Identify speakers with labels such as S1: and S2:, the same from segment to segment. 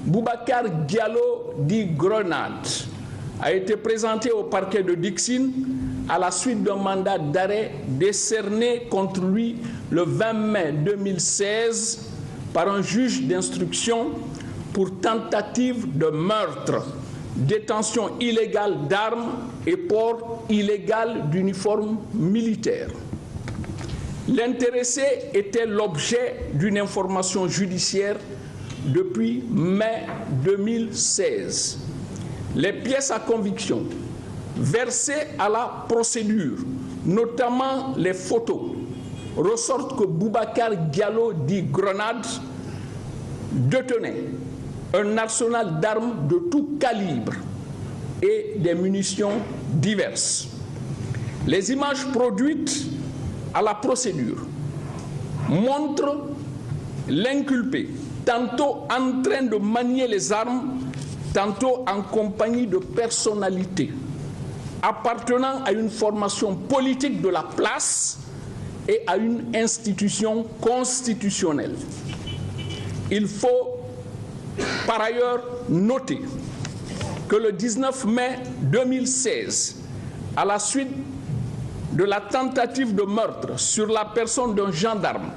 S1: Boubacar Diallo dit Grenade a été présenté au parquet de Dixine à la suite d'un mandat d'arrêt décerné contre lui le 20 mai 2016 par un juge d'instruction pour tentative de meurtre, détention illégale d'armes et port illégal d'uniforme militaire. L'intéressé était l'objet d'une information judiciaire depuis mai 2016. Les pièces à conviction versées à la procédure, notamment les photos, ressortent que Boubacar Diallo dit Grenade détenait un arsenal d'armes de tout calibre et des munitions diverses. Les images produites à la procédure montrent l'inculpé tantôt en train de manier les armes, tantôt en compagnie de personnalités appartenant à une formation politique de la place et à une institution constitutionnelle. Il faut par ailleurs noter que le 19 mai 2016, à la suite de la tentative de meurtre sur la personne d'un gendarme,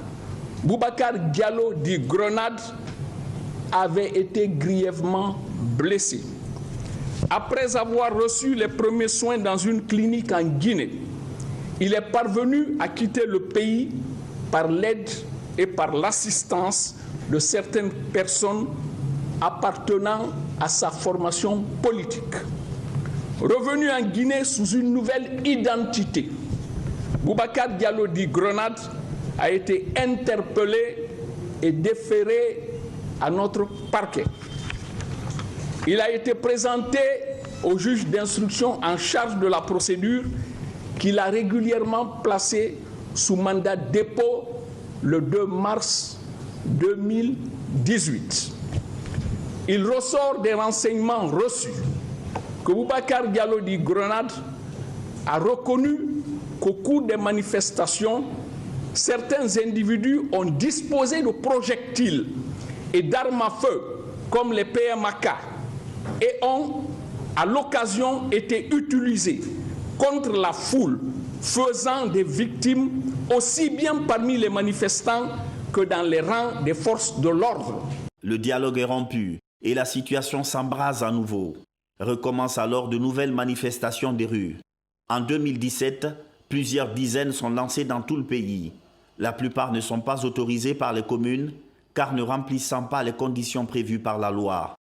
S1: Boubacar Diallo dit Grenade avait été grièvement blessé. Après avoir reçu les premiers soins dans une clinique en Guinée, il est parvenu à quitter le pays par l'aide et par l'assistance de certaines personnes appartenant à sa formation politique. Revenu en Guinée sous une nouvelle identité, Boubacar Diallo dit Grenade a été interpellé et déféré à notre parquet. Il a été présenté au juge d'instruction en charge de la procédure qu'il a régulièrement placé sous mandat de dépôt le 2 mars 2018. Il ressort des renseignements reçus que Boubacar Diallo dit Grenade a reconnu qu'au cours des manifestations, certains individus ont disposé de projectiles et d'armes à feu comme les PMAK et ont à l'occasion été utilisés contre la foule, faisant des victimes aussi bien parmi les manifestants que dans les rangs des forces de l'ordre.
S2: Le dialogue est rompu et la situation s'embrase à nouveau. Recommencent alors de nouvelles manifestations des rues. En 2017, plusieurs dizaines sont lancées dans tout le pays. La plupart ne sont pas autorisées par les communes car ne remplissant pas les conditions prévues par la loi.